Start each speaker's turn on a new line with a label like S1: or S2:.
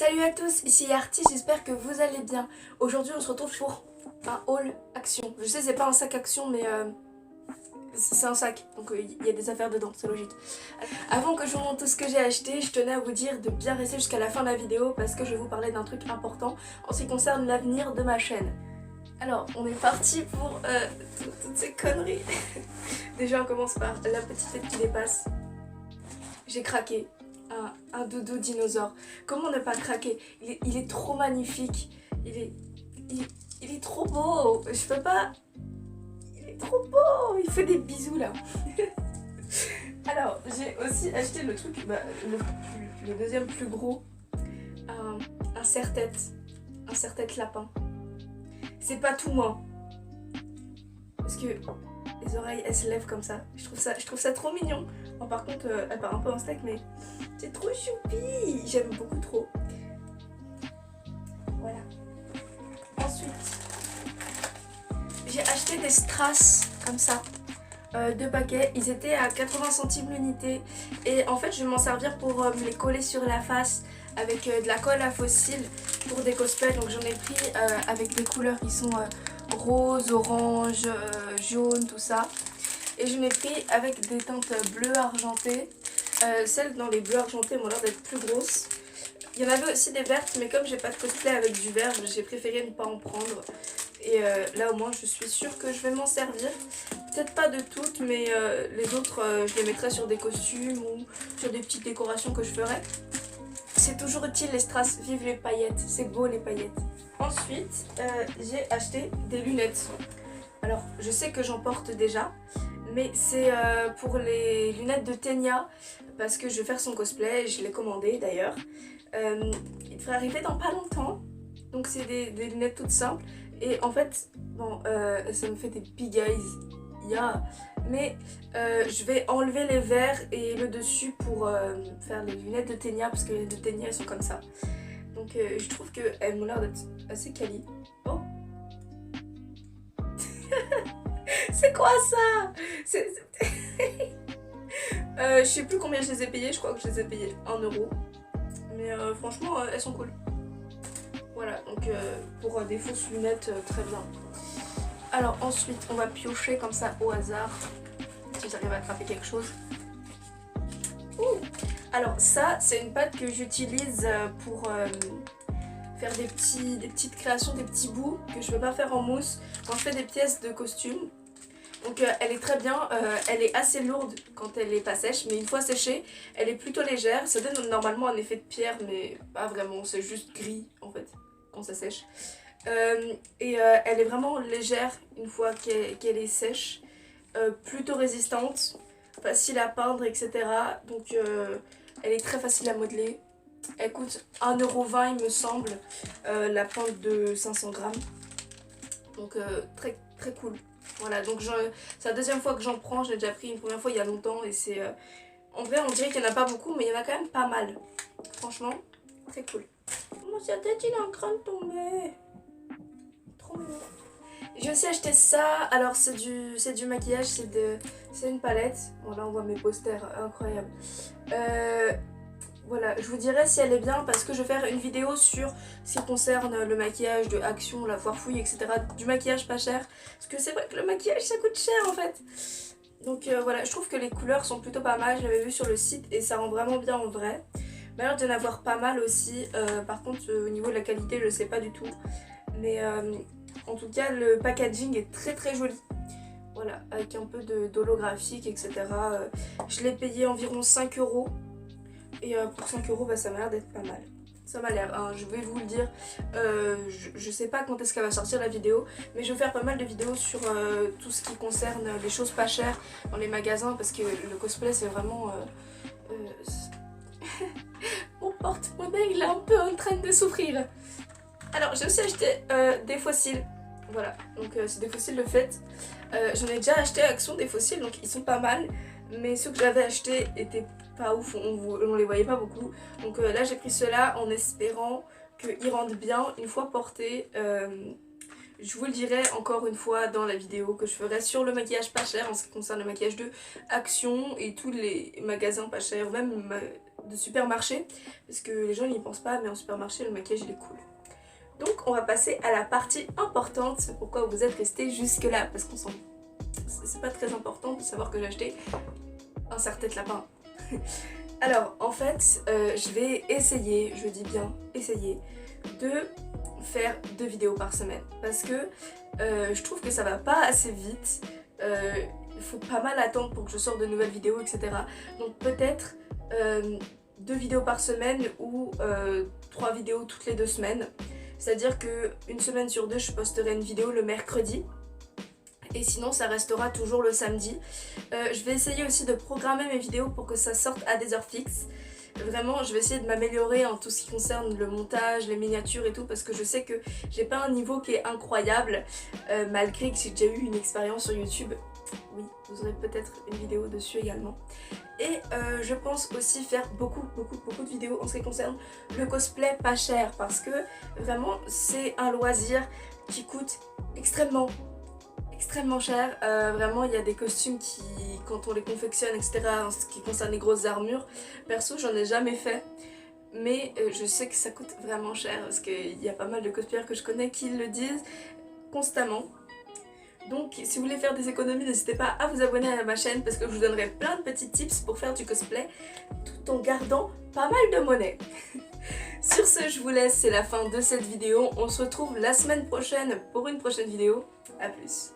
S1: Salut à tous, ici Arty, j'espère que vous allez bien. Aujourd'hui on se retrouve pour un haul action. Je sais c'est pas un sac action mais c'est un sac, donc il y a des affaires dedans, c'est logique. Avant que je vous montre tout ce que j'ai acheté, je tenais à vous dire de bien rester jusqu'à la fin de la vidéo parce que je vais vous parler d'un truc important en ce qui concerne l'avenir de ma chaîne. Alors on est parti pour toutes ces conneries. Déjà on commence par la petite tête qui dépasse. J'ai craqué. Un doudou dinosaure. Comment ne pas craquer? Il est trop magnifique. Il est trop beau. Je peux pas. Il est trop beau. Il fait des bisous là. Alors, j'ai aussi acheté le truc, le deuxième plus gros. Un serre-tête. Un serre-tête lapin. C'est pas tout moi. Parce que les oreilles elles se lèvent comme ça. Je trouve ça trop mignon. Bon, par contre, elle part un peu en steak, mais c'est trop choupi. J'aime beaucoup trop. Voilà. Ensuite, j'ai acheté des strass comme ça. 2 paquets. Ils étaient à 80 centimes l'unité. Et en fait, je vais m'en servir pour me les coller sur la face avec de la colle à fossiles pour des cosplays. Donc j'en ai pris avec des couleurs qui sont rose, orange, jaune, tout ça. Et je l'ai pris avec des teintes bleues argentées. Celles dans les bleus argentés m'ont l'air d'être plus grosses. Il y en avait aussi des vertes, mais comme j'ai pas de cosplay avec du vert, j'ai préféré ne pas en prendre. Et là au moins je suis sûre que je vais m'en servir. Peut-être pas de toutes, mais les autres je les mettrai sur des costumes ou sur des petites décorations que je ferai. C'est toujours utile les strass, vive les paillettes, c'est beau les paillettes. Ensuite j'ai acheté des lunettes. Alors je sais que j'en porte déjà. Mais c'est pour les lunettes de Tenya parce que je vais faire son cosplay, je l'ai commandé d'ailleurs. Il devrait arriver dans pas longtemps, donc c'est des lunettes toutes simples. Et en fait, bon, ça me fait des big eyes, yeah. Mais je vais enlever les verres et le dessus pour faire les lunettes de Tenya parce que les lunettes de Tenya elles sont comme ça. Donc je trouve qu'elles m'ont l'air d'être assez quali. Oh. C'est quoi ça? Je sais plus combien je les ai payées, je crois que je les ai payées 1 euro. Mais franchement, elles sont cool. Voilà, donc pour des fausses lunettes, très bien. Alors ensuite, on va piocher comme ça au hasard, si j'arrive à attraper quelque chose. Ouh. Alors ça, c'est une pâte que j'utilise pour faire des petites créations, des petits bouts que je ne peux pas faire en mousse quand je fais des pièces de costume. Donc elle est très bien, elle est assez lourde quand elle n'est pas sèche, mais une fois séchée, elle est plutôt légère. Ça donne normalement un effet de pierre, mais pas vraiment, c'est juste gris en fait, quand ça sèche. Elle est vraiment légère une fois qu'elle est sèche, plutôt résistante, facile à peindre, etc. Donc elle est très facile à modeler. Elle coûte 1,20 € il me semble, la pinte de 500 grammes. Donc très très cool. Voilà, donc c'est la deuxième fois que j'en prends, j'ai déjà pris une première fois il y a longtemps et c'est... En vrai on dirait qu'il n'y en a pas beaucoup mais il y en a quand même pas mal. Franchement, très cool. Oh, sa tête il est en train de tomber. Trop mignon. J'ai aussi acheté ça, alors c'est du maquillage, c'est une palette. Bon là on voit mes posters, incroyable. Voilà, je vous dirai si elle est bien parce que je vais faire une vidéo sur ce qui concerne le maquillage de Action, la foire fouille, etc. Du maquillage pas cher. Parce que c'est vrai que le maquillage ça coûte cher en fait. Donc voilà, je trouve que les couleurs sont plutôt pas mal. Je l'avais vu sur le site et ça rend vraiment bien en vrai. Mais alors d'en avoir pas mal aussi. Par contre au niveau de la qualité je sais pas du tout. Mais en tout cas le packaging est très très joli. Voilà, avec un peu d'holographique, etc. Je l'ai payé environ 5 €. Et pour 5 € bah, ça m'a l'air d'être pas mal. Ça m'a l'air, hein, je vais vous le dire. Je sais pas quand est-ce qu'elle va sortir la vidéo, mais je vais faire pas mal de vidéos sur tout ce qui concerne les choses pas chères dans les magasins parce que le cosplay c'est vraiment... Mon porte-monnaie il est un peu en train de souffrir. Alors j'ai aussi acheté des fossiles. Voilà, donc c'est des fossiles de fête. J'en ai déjà acheté à Action des fossiles, donc ils sont pas mal. Mais ceux que j'avais achetés étaient pas ouf, on les voyait pas beaucoup. Donc là j'ai pris ceux-là en espérant qu'ils rendent bien une fois portés. Je vous le dirai encore une fois dans la vidéo que je ferai sur le maquillage pas cher en ce qui concerne le maquillage de Action et tous les magasins pas chers, même de supermarché, parce que les gens n'y pensent pas, mais en supermarché le maquillage il est cool. Donc on va passer à la partie importante, c'est pourquoi vous êtes restés jusque là, parce qu'on s'en... C'est pas très important de savoir que j'ai acheté un serre-tête lapin. Alors en fait je vais essayer, je dis bien essayer, de faire 2 vidéos par semaine, parce que je trouve que ça va pas assez vite, il faut pas mal attendre pour que je sorte de nouvelles vidéos, etc. Donc peut-être 2 vidéos par semaine ou 3 vidéos toutes les 2 semaines. C'est-à-dire qu'une semaine sur 2, je posterai une vidéo le mercredi. Et sinon, ça restera toujours le samedi. Je vais essayer aussi de programmer mes vidéos pour que ça sorte à des heures fixes. Vraiment, je vais essayer de m'améliorer en tout ce qui concerne le montage, les miniatures et tout, parce que je sais que j'ai pas un niveau qui est incroyable, malgré que j'ai déjà eu une expérience sur YouTube. Oui, vous aurez peut-être une vidéo dessus également. Et je pense aussi faire beaucoup de vidéos en ce qui concerne le cosplay pas cher, parce que vraiment c'est un loisir qui coûte extrêmement cher. Vraiment il y a des costumes qui, quand on les confectionne, etc., en ce qui concerne les grosses armures, perso j'en ai jamais fait, mais je sais que ça coûte vraiment cher, parce qu'il y a pas mal de cosplayers que je connais qui le disent constamment. Donc si vous voulez faire des économies, n'hésitez pas à vous abonner à ma chaîne, parce que je vous donnerai plein de petits tips pour faire du cosplay tout en gardant pas mal de monnaie. Sur ce, je vous laisse, c'est la fin de cette vidéo. On se retrouve la semaine prochaine pour une prochaine vidéo. A plus.